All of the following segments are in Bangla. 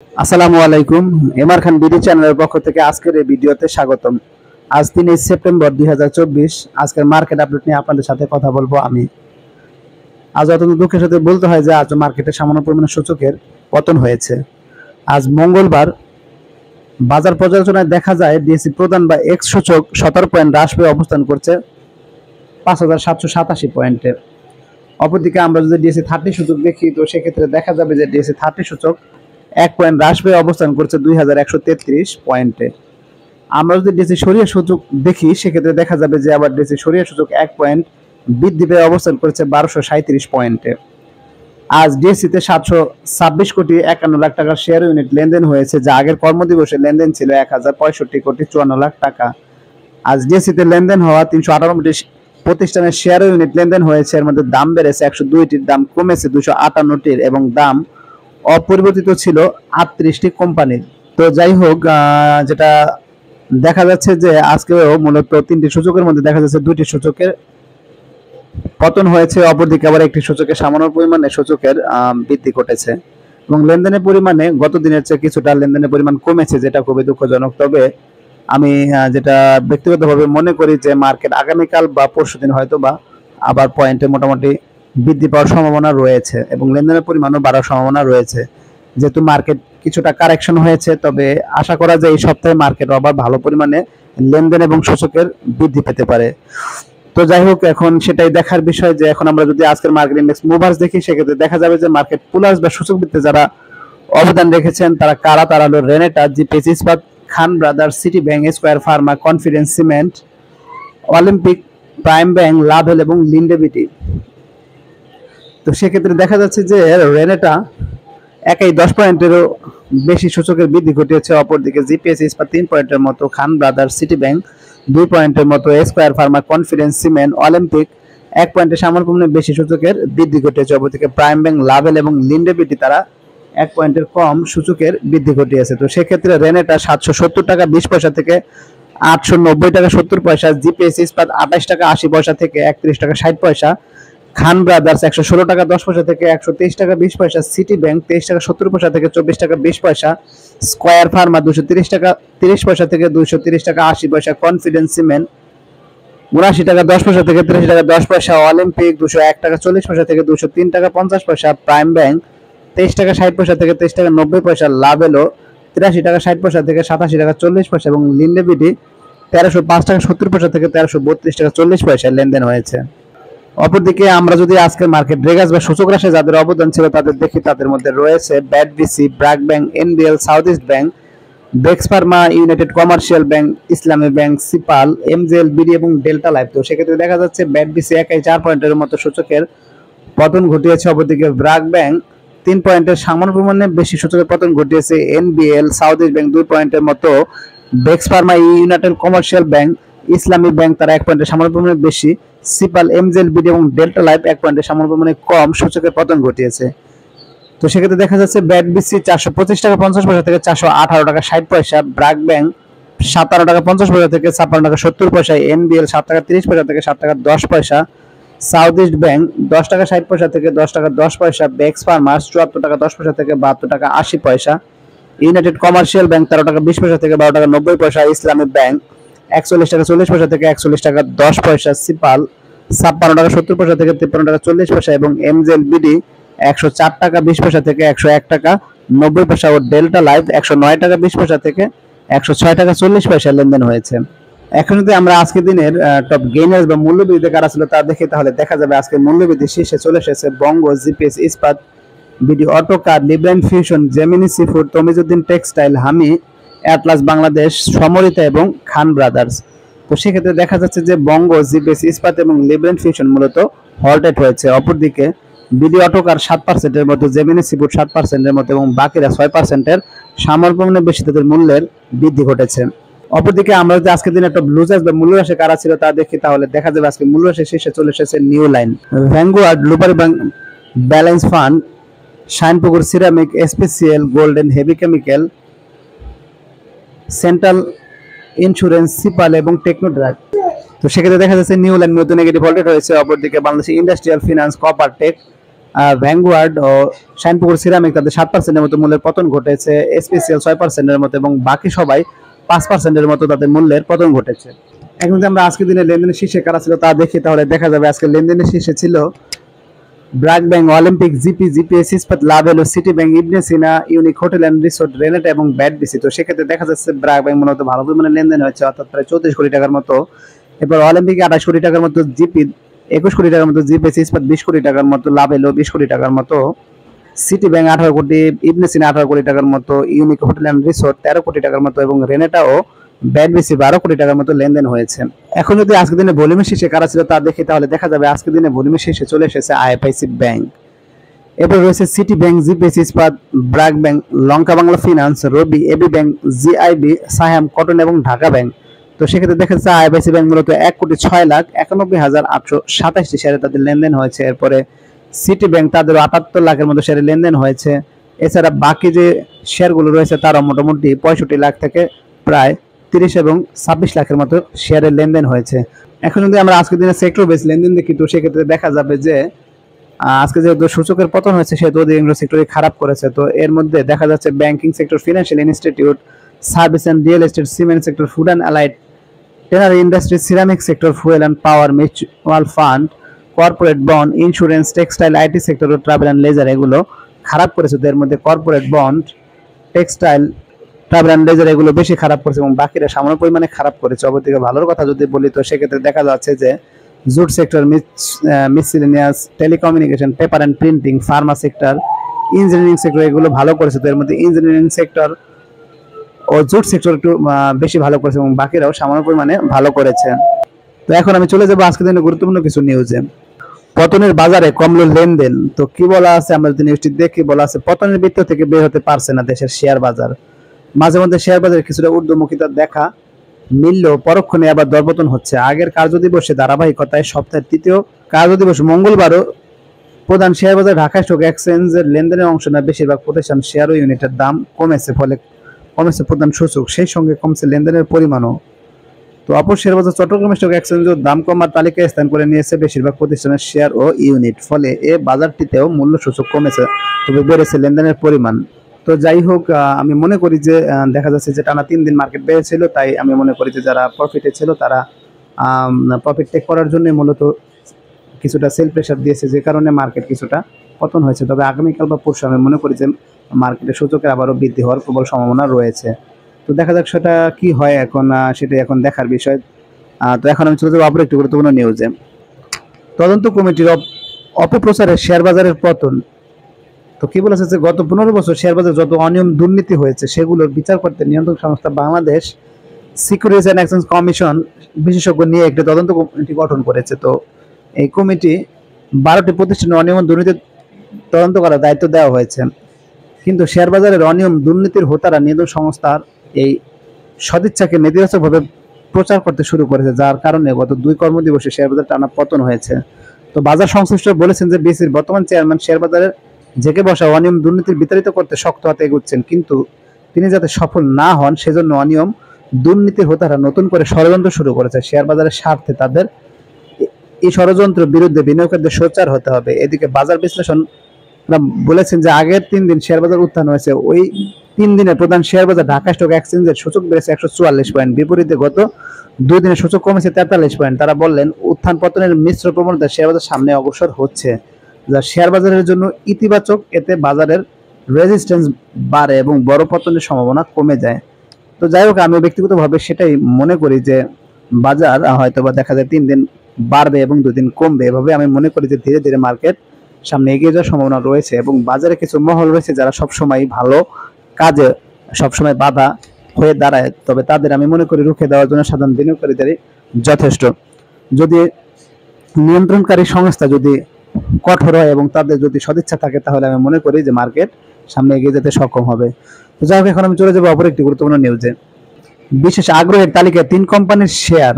আসসালামু আলাইকুম। এমআর খান বিডি চ্যানেলের পক্ষ থেকে আজকের এই ভিডিওতে স্বাগতম। আজ ৩ সেপ্টেম্বর ২০২৪। আজকের মার্কেট আপডেট নিয়ে আপনাদের সাথে কথা বলবো আমি। আজ অত্যন্ত দুঃখের সাথে বলতে হয় যে আজ মার্কেটে সামান্য পরিমাণে সূচকের পতন হয়েছে। আজ মঙ্গলবার বাজার পর্যালোচনায় দেখা যায় ডিএসসি প্রধান বা এক্স সূচক ১৭ পয়েন্ট হ্রাস পেয়ে অবস্থান করছে ৫,৭৮৭ পয়েন্টে। অপরদিকে আমরা যদি ডিএসসি 30 সূচক দেখি তো সেক্ষেত্রে দেখা যাবে যে ডিএসসি 30 সূচক 1 পয়েন্ট হ্রাস পেয়ে অবস্থান করছে ২,১৩৩ পয়েন্টে। আমরা যদি ডিএসসি সরিয়া সূচক দেখি সেক্ষেত্রে দেখা যাবে যে আবার ডিএসসি সরিয়া সূচক 1 পয়েন্ট বৃদ্ধি পেয়ে অবস্থান করছে ১২৩৭ পয়েন্টে। আজ ডিএসসিতে ৭২৬ কোটি ৫১ লাখ টাকার শেয়ার ইউনিট লেনদেন হয়েছে, যা আগের কর্মদিবসে লেনদেন ছিল ১,০৬৫ কোটি ৫৪ লাখ টাকা। আজ ডিএসসিতে লেনদেন হওয়া ৩৯৮টি প্রতিষ্ঠানের শেয়ার ইউনিট লেনদেন হয়েছে। এর মধ্যে দাম বেড়েছে ১০২টির, দাম কমেছে ২৫৮টির এবং দাম অপরিবর্তিত ছিল ৩৮টি কোম্পানির। তো যাই হোক, যেটা দেখা যাচ্ছে যে আজকেও মূলত 3টি সূচকের মধ্যে দেখা যাচ্ছে 2টি সূচকের পতন হয়েছে, অপরদিকে আবার একটি সূচকের সামান্য পরিমাণে সূচকের বৃদ্ধি ঘটেছে এবং লেনদেনের পরিমাণে গত দিনের চেয়ে কিছুটা লেনদেনের পরিমাণ কমেছে, যেটা খুবই দুঃখজনক। তবে আমি যেটা ব্যক্তিগতভাবে মনে করি যে মার্কেট আগামীকাল বা পরশুদিন হয়তো বা আবার পয়েন্টে মোটামুটি বৃদ্ধি পাওয়ার সম্ভাবনা রয়েছে এবং লেনদেনের পরিমাণও বাড়ার সম্ভাবনা রয়েছে। যেহেতু মার্কেট কিছুটা কারেকশন হয়েছে, তবে আশা করা যায় এই সপ্তাহে মার্কেট আবার ভালো পরিমাণে লেনদেন এবং সূচকের বৃদ্ধি পেতে পারে। তো যাই হোক, এখন সেটাই দেখার বিষয় যে এখন আমরা যদি আজকের মার্কেট ইন্ডেক্স মুভার্স দেখি সেক্ষেত্রে দেখা যাবে যে মার্কেট পুলার্স বা সূচক বৃদ্ধিতে যারা অবদান রেখেছেন তারা কারা? তারা হলো Renata, GPS Ispat, Khan Brothers, City Bank, Square Pharma, Confidence Cement, Olympic, Prime Bank, Lovello এবং লিন্ডেবিটি। তো সেক্ষেত্রে দেখা যাচ্ছে যে রেনেটা একাই 10 পয়েন্টেরও বেশি সূচকের বৃদ্ধি ঘটিয়েছে। অপরদিকে জিপিএস ইস্পাত 3 পয়েন্টের মতো, খান ব্রাদার্স, সিটি ব্যাংক 2 পয়েন্টের মতো, square Pharma, Confidence Cement, Olympic 1 পয়েন্টের সামান্য বেশি সূচকের বৃদ্ধি ঘটিয়েছে। অপরদিকে প্রাইম ব্যাংক, লাভেল এবং লিন্ডেবিটি তারা 1 পয়েন্টের কম সূচকের বৃদ্ধি ঘটিয়েছে। তো সেক্ষেত্রে রেনেটা 770 টাকা 20 পয়সা থেকে 890 টাকা 70 পয়সা, জিপিএস ইস্পাত 28 টাকা 80 পয়সা থেকে 31 টাকা 60 পয়সা, খান ব্রাদার্স 116 টাকা 10 পয়সা থেকে 123 টাকা 20 পয়সা, সিটি ব্যাংক 23 টাকা 70 পয়সা থেকে 24 টাকা 20 পয়সা, স্কয়ার ফার্মা 230 টাকা 30 পয়সা থেকে 230 টাকা 80 পয়সা, কনফিডেন্স সিমেন্ট 79 টাকা 10 পয়সা থেকে 83 টাকা 10 পয়সা, অলিম্পিক 201 টাকা 40 পয়সা থেকে 203 টাকা 50 পয়সা, প্রাইম ব্যাংক 23 টাকা 60 পয়সা থেকে 23 টাকা 90 পয়সা, লাভেলো 83 টাকা 60 পয়সা থেকে 87 টাকা 40 পয়সা এবং লিন্ডেবিটি 1305 টাকা 70 পয়সা থেকে 1332 টাকা 40 পয়সা লেনদেন হয়েছে। অপরদিকে আমরা যদি আজকের মার্কেট রেগাস বা সূচক রাশে যাদের অবদান ছিল তাদের দেখি, তাদের মধ্যে রয়েছে ব্যাডবিসি, BRAC Bank, NBL, South East Bank, বেক্স Pharma, United Commercial Bank, Islami Bank, সিপাল, এমজেএল, বিডি এবং ডেল্টা লাইফ। তো সেক্ষেত্রে দেখা যাচ্ছে ব্যাডবিসি একাই 4 পয়েন্টের মতো সূচকের পতন ঘটিয়েছে। অপরদিকে ব্র্যাক ব্যাংক 3 পয়েন্টের সামান্য পরিমাণে বেশি সূচকের পতন ঘটিয়েছে। এনবিএল, সাউথ ইস্ট ব্যাংক 2 পয়েন্টের মতো, বেক্স Pharma, United Commercial Bank, Islami bank তারা 1 পয়েন্টের সামান্য পরিমাণে বেশি, সিপাল, এমজেএল, বিডি এবং ডেল্টা লাইফ 1 পয়েন্টের সামান্য পরিমাণে কম সূচকের পতন ঘটিয়েছে। তো সেক্ষেত্রে দেখা যাচ্ছে ব্যাডবিসি 425 টাকা 50 পয়সা থেকে 418 টাকা 60 পয়সা, ব্র্যাক ব্যাংক 57 টাকা 50 পয়সা থেকে 56 টাকা 70 পয়সা, এনবিএল 7 টাকা 30 পয়সা থেকে 7 টাকা 10 পয়সা, সাউথ ইস্ট ব্যাংক 10 টাকা 60 পয়সা থেকে 10 টাকা 10 পয়সা, বেক্স ফার্মার্স 74 টাকা 10 পয়সা থেকে 72 টাকা 80 পয়সা, ইউনাইটেড কমার্শিয়াল ব্যাংক 13 টাকা 20 পয়সা থেকে 12 টাকা 90 পয়সা, ইসলামী ব্যাংক 41 টাকা 40 পয়সা থেকে 41 টাকা 10 পয়সা, সিপাল 56 টাকা 70 পয়সা থেকে 53 টাকা 40 পয়সা এবং এমজেএল বিডি 104 টাকা 20 পয়সা থেকে 101 টাকা 90 পয়সা ও ডেল্টা লাইফ 109 টাকা 20 পয়সা থেকে 106 টাকা 40 পয়সা লেনদেন হয়েছে। এখন যদি আমরা আজকের দিনের টপ গেইনার্স বা মূল্যবৃদ্ধি কারা ছিল তা দেখি, তাহলে দেখা যাবে আজকে মূল্যবৃদ্ধি শীর্ষে চলে এসেছে Banga, GPS Ispat, BD Autocar, লিব্রাইন ফিউশন, জেমিনি সিফুড, তমিজউদ্দিন টেক্সটাইল, হামি, অ্যাটলাস বাংলাদেশ, সমরিতা এবং খান ব্রাদার্স। তো সেক্ষেত্রে দেখা যাচ্ছে যে বঙ্গ, জিপিএস ইস্পাত এবং লিব্রাইন ফিউশন মূলত হল্টেড হয়েছে। অপরদিকে বিডি অটোকার 7%-এর মতো, জেমিনি সিফুড 7%-এর মতো এবং বাকিরা 6%-এর সামান্য বেশি তাদের মূল্যের বৃদ্ধি ঘটেছে। অপরদিকে আমরা যদি আজকের দিনে একটা লুজার্স বা মূল্যরাশি কারা ছিল তা দেখি, তাহলে দেখা যাবে আজকে মূল্যরাশি শীর্ষে চলে এসেছে নিউ লাইন, ভ্যাঙ্গুয়ার্ড, লুপারি Balance Fund, Shinepukur Ceramic, SPCL, Golden Heavy Chemical, Central Insurance, সিপাল এবং টেকনোড্রাগ। তো সেক্ষেত্রে দেখা যাচ্ছে নিউ লাইন নতুন নেগেটিভ ভোল্টেজ হয়েছে। অপরদিকে Bangladesh Industrial Finance, Copper Tech, Vanguard ও শাইনপুকুর সিরামিক তাদের 7%-এর মতো মূল্যের পতন ঘটেছে, এসপিসিএল 6%-এর মতো এবং বাকি সবাই 5%-এর মতো তাদের মূল্যের পতন ঘটেছে। এখন যদি আমরা আজকের দিনে লেনদেনের শীর্ষে কারা ছিল তা দেখি, তাহলে দেখা যাবে আজকে লেনদেনের শীর্ষে ছিল BRAC Bank, Olympic, GP, GPS Ispat, Lovello, City Bank, Ibne Sina, Unique Hotel and Resort, Renata এবং ব্যাডবিসি। তো সেক্ষেত্রে দেখা যাচ্ছে ব্র্যাক ব্যাংক মূলত ভালো পরিমাণে লেনদেন হয়েছে, অর্থাৎ প্রায় 34 কোটি টাকার মতো। এরপর অলিম্পিকে 28 কোটি টাকার মতো, জিপি 21 কোটি টাকার মতো, জিপিএস ইস্পাত 20 কোটি টাকার মতো, লাভেলও 20 কোটি টাকার মতো, সিটি ব্যাংক 18 কোটি, ইবনে সিনা 18 কোটি টাকার মতো, ইউনিক হোটেল অ্যান্ড রিসোর্ট 13 কোটি টাকার মতো এবং রেনেটাও ব্যাডবিসি 12 কোটি টাকার মতো লেনদেন হয়েছে। এখন যদি আজকের দিনে ভলিউমের শীর্ষে কারা ছিল তা দেখি, তাহলে দেখা যাবে আজকের দিনে ভলিউমের শীর্ষে চলে এসেছে আইএফআইসি ব্যাংক। এরপর রয়েছে সিটি ব্যাংক, জিপিএসি ইস্পাত, ব্র্যাক ব্যাংক, লঙ্কা বাংলা ফিনান্স, রবি, এবি ব্যাংক, জিআইবি, সায়াম, কটন এবং ঢাকা ব্যাংক। তো সেক্ষেত্রে দেখা যাচ্ছে আইএফআইসি ব্যাংক মূলত 1,91,827টি শেয়ারে তাদের লেনদেন হয়েছে। এরপরে সিটি ব্যাংক তাদের 78 লাখের মতো শেয়ারে লেনদেন হয়েছে। এছাড়া বাকি যে শেয়ারগুলো রয়েছে তারা মোটামুটি 65 লাখ থেকে প্রায় 30 এবং 26 লাখের মতো শেয়ারের লেনদেন হয়েছে। এখন যদি আমরা আজকের দিনে সেক্টর বেস লেনদেন দেখি, তো সেক্ষেত্রে দেখা যাবে যে আজকে যেহেতু সূচকের পতন হয়েছে সেহেতু অধিকাংশ সেক্টরই খারাপ করেছে। তো এর মধ্যে দেখা যাচ্ছে banking sector, financial institute, service and real estate, cement sector, food and allied, tannery industry, ceramic sector, fuel and power, mutual fund, corporate bond, insurance, textile, IT sector ও ট্রাভেল অ্যান্ড লেজার এগুলো খারাপ করেছে। তো এর মধ্যে corporate bond, textile, travel and leisure এগুলো বেশি খারাপ করেছে এবং বাকিরা সামান্য পরিমাণে খারাপ করেছে। অপরদিকে ভালোর কথা যদি বলি, তো সেক্ষেত্রে দেখা যাচ্ছে যে jute sector, miscellaneous, telecommunication, paper and printing, Pharma sector, engineering sector এগুলো ভালো করেছে। তো এর মধ্যে ইঞ্জিনিয়ারিং সেক্টর ও জুট সেক্টর একটু বেশি ভালো করেছে এবং বাকিরাও সামান্য পরিমাণে ভালো করেছে। তো এখন আমি চলে যাবো আজকের দিনে গুরুত্বপূর্ণ কিছু নিউজে। পতনের বাজারে কমলো লেনদেন। তো কি বলা আছে আমরা যদি নিউজটি দেখি, বলা আছে পতনের বৃত্ত থেকে বের হতে পারছে না দেশের শেয়ার বাজার। মাঝে মধ্যে শেয়ার বাজারে কিছুটা ঊর্ধ্বমুখিতা দেখা মিললেও পরক্ষণে আবার দরপতন হচ্ছে। আগের কার্যদিবসে ধারাবাহিকতায় সপ্তাহের তৃতীয় কার্যদিবস মঙ্গলবারও প্রধান শেয়ার বাজার ঢাকা স্টক এক্সচেঞ্জের লেনদেনের অংশ নেয় বেশিরভাগ প্রতিষ্ঠান। শেয়ার ও ইউনিটের দাম কমেছে, ফলে কমেছে প্রধান সূচক, সেই সঙ্গে কমছে লেনদেনের পরিমাণও। তো অপর শেয়ার বাজার চট্টগ্রাম স্টক এক্সচেঞ্জেও দাম কমার তালিকায় স্থান করে নিয়েছে বেশিরভাগ প্রতিষ্ঠানের শেয়ার ও ইউনিট, ফলে এ বাজারটিতেও মূল্য সূচক কমেছে, তবে বেড়েছে লেনদেনের পরিমাণ। তো যাই হোক, আমি মনে করি যে দেখা যাচ্ছে যে টানা 3 দিন মার্কেট বেড়েছিল, তাই আমি মনে করি যে যারা প্রফিটে ছিল তারা প্রফিট টেক করার জন্য মূলত কিছুটা সেল প্রেশার দিয়েছে, যে কারণে মার্কেট কিছুটা পতন হয়েছে। তবে আগামীকাল বা পরশু আমি মনে করি যে মার্কেটের সূচকের আবারও বৃদ্ধি হওয়ার প্রবল সম্ভাবনা রয়েছে। তো দেখা যাক সেটা কি হয়, এখন সেটাই এখন দেখার বিষয়। তো এখন আমি চলে যাবো আবার একটি গুরুত্বপূর্ণ নিউজে। তদন্ত কমিটির অপপ্রচারে শেয়ার বাজারের পতন। তো কি বলেছে যে গত 15 বছর শেয়ার বাজারে যত অনিয়ম দুর্নীতি হয়েছে সেগুলোর বিচার করতে নিয়ন্ত্রক সংস্থা Bangladesh securities and exchange commission বিশেষজ্ঞ নিয়ে একটি তদন্ত কমিটি গঠন করেছে। তো এই কমিটি 12টি প্রতিষ্ঠানের অনিয়ম দুর্নীতি তদন্ত করার দায়িত্ব দেওয়া হয়েছে। কিন্তু শেয়ার বাজারের অনিয়ম দুর্নীতির হোতারা নিয়ন্ত্রক সংস্থার এই সদিচ্ছাকে নেতিবাচকভাবে প্রচার করতে শুরু করেছে, যার কারণে গত 2 কর্মদিবসে শেয়ার বাজার টানা পতন হয়েছে। তো বাজার সংশ্লিষ্ট বলেছেন যে বিসির বর্তমান চেয়ারম্যান শেয়ার বাজারের জেগে বসা অনিয়ম দুর্নীতির বিতাড়িত করতে শক্ত হাতে এগুচ্ছেন, কিন্তু তিনি যাতে সফল না হন সেজন্য অনিয়ম দুর্নীতির হোতারা নতুন করে ষড়যন্ত্র শুরু করেছে। শেয়ার বাজারের স্বার্থে তাদের এই ষড়যন্ত্রের বিরুদ্ধে বিনিয়োগকারীদের সোচ্চার হতে হবে। এদিকে বাজার বিশ্লেষণ বলেছেন যে আগের 3 দিন শেয়ার বাজার উত্থান হয়েছে, ওই 3 দিনে প্রধান শেয়ার বাজার ঢাকা স্টক এক্সচেঞ্জের সূচক বেড়েছে 144 পয়েন্ট, বিপরীতে গত 2 দিনে সূচক কমেছে 43 পয়েন্ট। তারা বললেন উত্থান পতনের মিশ্র প্রবণতা শেয়ার বাজার সামনে অগ্রসর হচ্ছে, যা শেয়ার বাজারের জন্য ইতিবাচক। এতে বাজারের রেজিস্ট্যান্স বাড়ে এবং বড় পতনের সম্ভাবনা কমে যায়। তো যাই হোক, আমি ব্যক্তিগতভাবে সেটাই মনে করি যে বাজার হয়তো বা দেখা যায় 3 দিন বাড়বে এবং 2 দিন কমবে, এভাবে আমি মনে করি যে ধীরে ধীরে মার্কেট সামনে এগিয়ে যাওয়ার সম্ভাবনা রয়েছে এবং বাজারে কিছু মহল রয়েছে যারা সবসময় ভালো কাজে সবসময় বাধা হয়ে দাঁড়ায়, তবে তাদের আমি মনে করি রুখে দেওয়ার জন্য সাধারণ বিনিয়োগকারীদেরই যথেষ্ট। যদি নিয়ন্ত্রণকারী সংস্থা যদি কঠোর হয় এবং তাদের যদি সদিচ্ছা থাকে, তাহলে আমি মনে করি যে মার্কেট সামনে এগিয়ে যেতে সক্ষম হবে। তো যাই হোক, এখন আমি চলে যাবো অপর একটি গুরুত্বপূর্ণ নিউজে। বিশেষ আগ্রহের তালিকায় 3 কোম্পানির শেয়ার।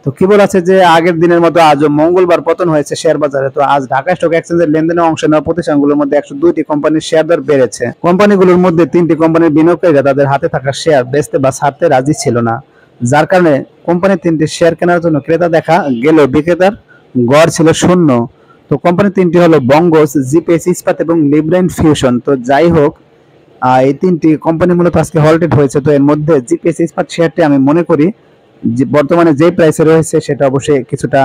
তো কি বলা আছে যে আগের দিনের মতো আজও মঙ্গলবার পতন হয়েছে শেয়ার বাজারে। তো আজ ঢাকা স্টক এক্সচেঞ্জের লেনদেনে অংশ নেওয়া প্রতিষ্ঠানগুলোর মধ্যে 102টি কোম্পানির শেয়ার দর বেড়েছে। কোম্পানিগুলোর মধ্যে 3টি কোম্পানির বিনিয়োগকারীরা তাদের হাতে থাকা শেয়ার বেচতে বা ছাড়তে রাজি ছিল না, যার কারণে কোম্পানির 3টি শেয়ার কেনার জন্য ক্রেতা দেখা গেলেও বিক্রেতার গড় ছিল শূন্য। তো কোম্পানি তিনটি হলো বঙ্গস, জিপিএস ইস্পাত এবং লিবরেন ফিউশন। তো যাই হোক, এই তিনটি কোম্পানি মূলত আজকে হল্টেড হয়েছে। তো এর মধ্যে জিপিএস ইস্পাত শেয়ারটি আমি মনে করি যে বর্তমানে যে প্রাইসে রয়েছে সেটা অবশ্যই কিছুটা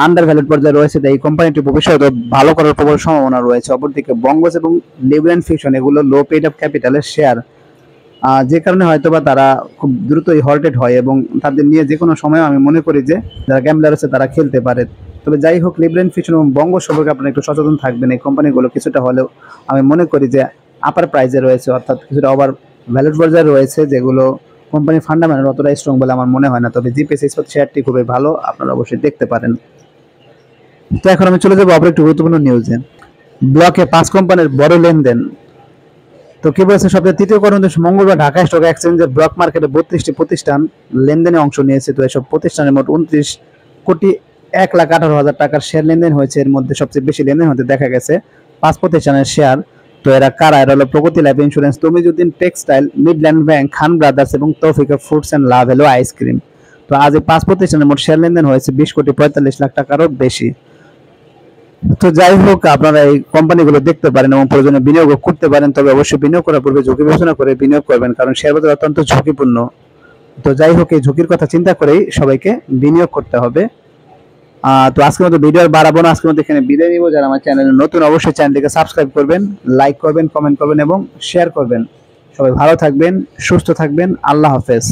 আন্ডার ভ্যালুড পর্যায়ে রয়েছে। তাই এই কোম্পানিটি ভবিষ্যতে ভালো করার প্রবল সম্ভাবনা রয়েছে। অপরদিকে বঙ্গস এবং লিবরেন ফিউশন এগুলো লো পেইড আপ ক্যাপিটালের শেয়ার, যে কারণে হয়তোবা তারা খুব দ্রুতই হল্টেড হয় এবং তাদের নিয়ে যে কোনো সময় আমি মনে করি যে যারা গ্যাম্বলার আছে তারা খেলতে পারে। তবে যাই হোক, লিবরেন ফিউশন এবং বঙ্গ সম্পর্কে আপনারা একটু সচেতন থাকবেন। এই কোম্পানিগুলো কিছুটা হলেও আমি মনে করি যে আপার প্রাইজে রয়েছে, অর্থাৎ কিছুটা ওভার ভ্যালুড পর্যায়ে রয়েছে, যেগুলো কোম্পানি ফান্ডামেন্টাল অতটা স্ট্রং বলে আমার মনে হয় না। তবে জিপিএস ইস্পাত শেয়ারটি খুবই ভালো, আপনারা অবশ্যই দেখতে পারেন। তো এখন আমি চলে যাবো আবার একটু গুরুত্বপূর্ণ নিউজে। ব্লকে 5 কোম্পানির বড় লেনদেন। তো কি বলেছে, সপ্তাহের তৃতীয় কর্মদিবস মঙ্গলবার ঢাকা স্টক এক্সচেঞ্জের ব্লক মার্কেটে 32টি প্রতিষ্ঠান লেনদেনে অংশ নিয়েছে। তো এসব প্রতিষ্ঠানের মোট 29,18,18,000 টাকার শেয়ার লেনদেন হয়েছে। এর মধ্যে সবচেয়ে বেশি লেনদেন হতে দেখা গেছে 5 প্রতিষ্ঠানের শেয়ার। তো এরা কারা? এরা হলো Pragati Life Insurance, Tamijuddin Textile, Midland Bank, Khan Brothers এবং তৌফিকা ফুডস অ্যান্ড লাভ এলো আইসক্রিম। তো আজ এই 5 প্রতিষ্ঠানের মোট শেয়ার লেনদেন হয়েছে 20,45,00,000 টাকারও বেশি। তো যাই হোক, আপনারা এই কোম্পানিগুলো দেখতে পারেন এবং প্রয়োজনে বিনিয়োগ করতে পারেন। তবে অবশ্যই বিনিয়োগ করার পূর্বে ঝুঁকি বিবেচনা করে বিনিয়োগ করবেন, কারণ শেয়ার বাজার অত্যন্ত ঝুঁকিপূর্ণ। তো যাই হোক, এই ঝুঁকির কথা চিন্তা করেই সবাইকে বিনিয়োগ করতে হবে। তো আজকের মতো ভিডিও আর বাড়াবো না, আজকের মতো এখানে বিদায় নিব। যারা আমার চ্যানেলে নতুন অবশ্যই চ্যানেলটিকে সাবস্ক্রাইব করবেন, লাইক করবেন, কমেন্ট করবেন এবং শেয়ার করবেন। সবাই ভালো থাকবেন, সুস্থ থাকবেন। আল্লাহ হাফেজ।